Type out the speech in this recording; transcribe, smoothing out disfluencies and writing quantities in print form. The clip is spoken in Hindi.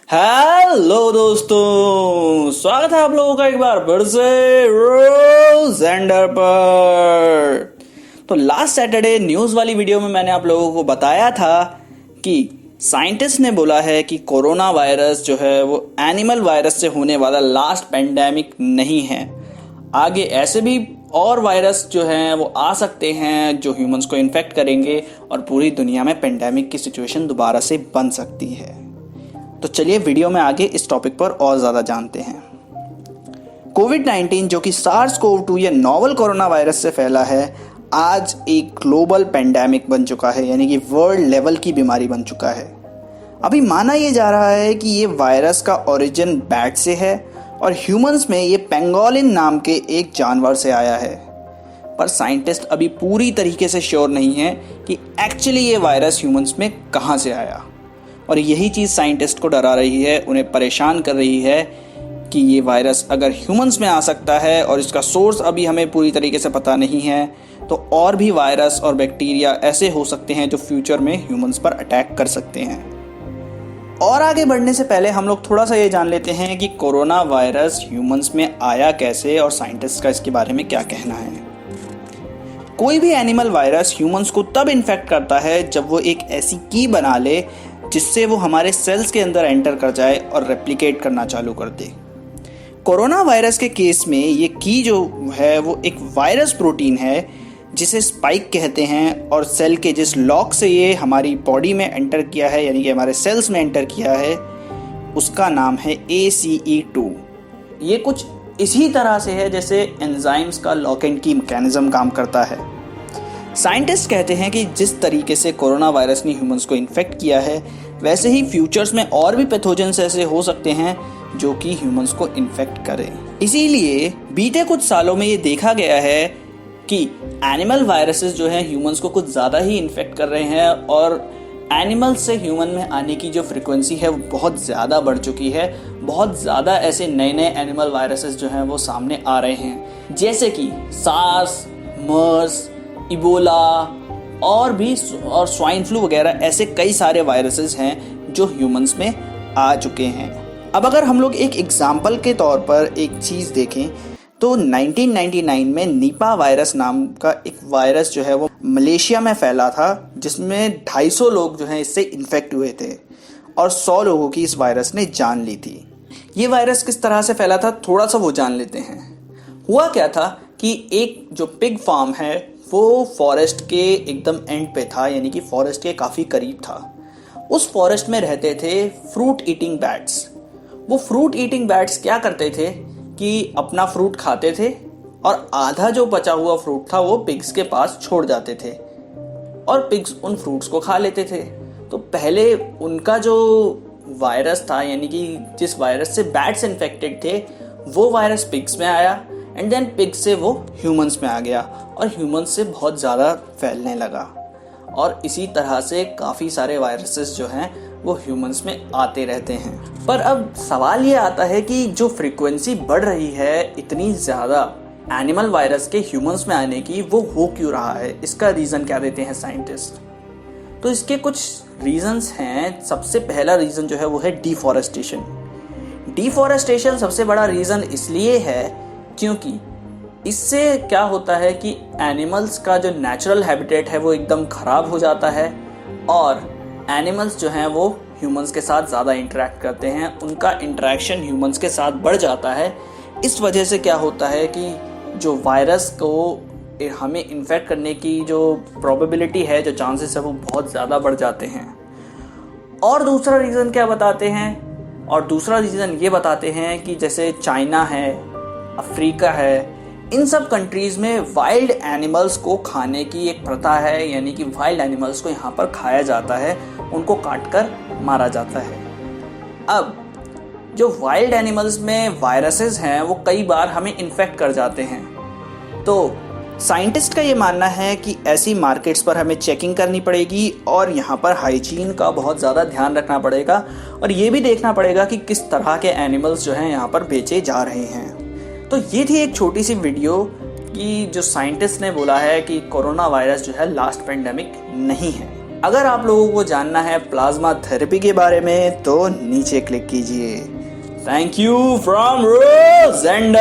हेलो दोस्तों, स्वागत है आप लोगों का एक बार फिर से रोजेंडर पर। तो लास्ट सैटरडे न्यूज़ वाली वीडियो में मैंने आप लोगों को बताया था कि साइंटिस्ट ने बोला है कि कोरोना वायरस जो है वो एनिमल वायरस से होने वाला लास्ट पेंडेमिक नहीं है। आगे ऐसे भी और वायरस जो हैं वो आ सकते हैं जो ह्यूमंस को इन्फेक्ट करेंगे और पूरी दुनिया में पेंडेमिक की सिचुएशन दोबारा से बन सकती है। तो चलिए वीडियो में आगे इस टॉपिक पर और ज़्यादा जानते हैं। कोविड-19 जो कि SARS-CoV-2 या नोवल कोरोना वायरस से फैला है, आज एक ग्लोबल पेंडेमिक बन चुका है, यानी कि वर्ल्ड लेवल की बीमारी बन चुका है। अभी माना यह जा रहा है कि ये वायरस का ओरिजिन बैट से है और ह्यूमंस में ये पेंगोलिन नाम के एक जानवर से आया है। पर साइंटिस्ट अभी पूरी तरीके से श्योर नहीं है कि एक्चुअली ये वायरस ह्यूमंस में कहाँ से आया, और यही चीज़ साइंटिस्ट को डरा रही है, उन्हें परेशान कर रही है कि ये वायरस अगर ह्यूमंस में आ सकता है और इसका सोर्स अभी हमें पूरी तरीके से पता नहीं है, तो और भी वायरस और बैक्टीरिया ऐसे हो सकते हैं जो फ्यूचर में ह्यूमंस पर अटैक कर सकते हैं। और आगे बढ़ने से पहले हम लोग थोड़ा सा ये जान लेते हैं कि कोरोना वायरस ह्यूमंस में आया कैसे और साइंटिस्ट का इसके बारे में क्या कहना है। कोई भी एनिमल वायरस ह्यूमंस को तब इन्फेक्ट करता है जब वो एक ऐसी की बना ले जिससे वो हमारे सेल्स के अंदर एंटर कर जाए और रेप्लिकेट करना चालू कर दे। कोरोना वायरस के केस में ये की जो है वो एक वायरस प्रोटीन है जिसे स्पाइक कहते हैं, और सेल के जिस लॉक से ये हमारी बॉडी में एंटर किया है, यानी कि हमारे सेल्स में एंटर किया है, उसका नाम है ACE2। ये कुछ इसी तरह से है जैसे एंजाइम्स का लॉक एंड की मैकेनिज्म काम करता है। साइंटिस्ट कहते हैं कि जिस तरीके से कोरोना वायरस ने ह्यूमंस को इन्फेक्ट किया है, वैसे ही फ्यूचर्स में और भी पैथोजेंस ऐसे हो सकते हैं जो कि ह्यूमंस को इन्फेक्ट करें। इसीलिए बीते कुछ सालों में ये देखा गया है कि एनिमल वायरसेस जो हैं ह्यूमंस को कुछ ज़्यादा ही इन्फेक्ट कर रहे हैं, और एनिमल्स से ह्यूमन में आने की जो फ्रिक्वेंसी है वो बहुत ज़्यादा बढ़ चुकी है। बहुत ज़्यादा ऐसे नए नए एनिमल वायरसेस जो हैं वो सामने आ रहे हैं, जैसे कि सार्स, मर्स, इबोला और स्वाइन फ्लू वगैरह। ऐसे कई सारे वायरसेस हैं जो ह्यूमंस में आ चुके हैं। अब अगर हम लोग एक एग्जाम्पल के तौर पर एक चीज़ देखें तो 1999 में निपा वायरस नाम का एक वायरस जो है वो मलेशिया में फैला था, जिसमें 250 लोग जो हैं इससे इन्फेक्ट हुए थे और 100 लोगों की इस वायरस ने जान ली थी। ये वायरस किस तरह से फैला था थोड़ा सा वो जान लेते हैं। हुआ क्या था कि एक जो पिग फार्म है वो फॉरेस्ट के एकदम एंड पे था, यानी कि फॉरेस्ट के काफ़ी करीब था। उस फॉरेस्ट में रहते थे फ्रूट ईटिंग बैट्स। वो फ्रूट ईटिंग बैट्स क्या करते थे कि अपना फ्रूट खाते थे और आधा जो बचा हुआ फ्रूट था वो पिग्स के पास छोड़ जाते थे और पिग्स उन फ्रूट्स को खा लेते थे। तो पहले उनका जो वायरस था, यानी कि जिस वायरस से बैट्स इन्फेक्टेड थे, वो वायरस पिग्स में आया एंड देन पिग्स से वो ह्यूमंस में आ गया और ह्यूमंस से बहुत ज़्यादा फैलने लगा। और इसी तरह से काफ़ी सारे वायरसेस जो हैं वो ह्यूमंस में आते रहते हैं। पर अब सवाल ये आता है कि जो फ्रीक्वेंसी बढ़ रही है इतनी ज़्यादा एनिमल वायरस के ह्यूमंस में आने की, वो हो क्यों रहा है? इसका रीज़न क्या देते हैं साइंटिस्ट? तो इसके कुछ रीजंस हैं। सबसे पहला रीज़न जो है वो है डिफॉरेस्टेशन। डिफॉरेस्टेशन सबसे बड़ा रीज़न इसलिए है क्योंकि इससे क्या होता है कि एनिमल्स का जो नेचुरल हैबिटेट है वो एकदम ख़राब हो जाता है और एनिमल्स जो हैं वो ह्यूमंस के साथ ज़्यादा इंटरेक्ट करते हैं, उनका इंटरेक्शन ह्यूमंस के साथ बढ़ जाता है। इस वजह से क्या होता है कि जो वायरस को हमें इन्फेक्ट करने की जो प्रोबेबिलिटी है, जो चांसेस है, वो बहुत ज़्यादा बढ़ जाते हैं। और दूसरा रीज़न क्या बताते हैं? और दूसरा रीज़न ये बताते हैं कि जैसे चाइना है, अफ्रीका है, इन सब कंट्रीज़ में वाइल्ड एनिमल्स को खाने की एक प्रथा है, यानी कि वाइल्ड एनिमल्स को यहाँ पर खाया जाता है, उनको काट कर मारा जाता है। अब जो वाइल्ड एनिमल्स में वायरसेस हैं वो कई बार हमें इन्फेक्ट कर जाते हैं। तो साइंटिस्ट का ये मानना है कि ऐसी मार्केट्स पर हमें चेकिंग करनी पड़ेगी और यहाँ पर हाइजीन का बहुत ज़्यादा ध्यान रखना पड़ेगा और ये भी देखना पड़ेगा कि किस तरह के एनिमल्स जो हैं यहाँ पर बेचे जा रहे हैं। तो ये थी एक छोटी सी वीडियो कि जो साइंटिस्ट ने बोला है कि कोरोना वायरस जो है लास्ट पेंडेमिक नहीं है। अगर आप लोगों को जानना है प्लाज्मा थेरेपी के बारे में तो नीचे क्लिक कीजिए। Thank you from रोजेंडर।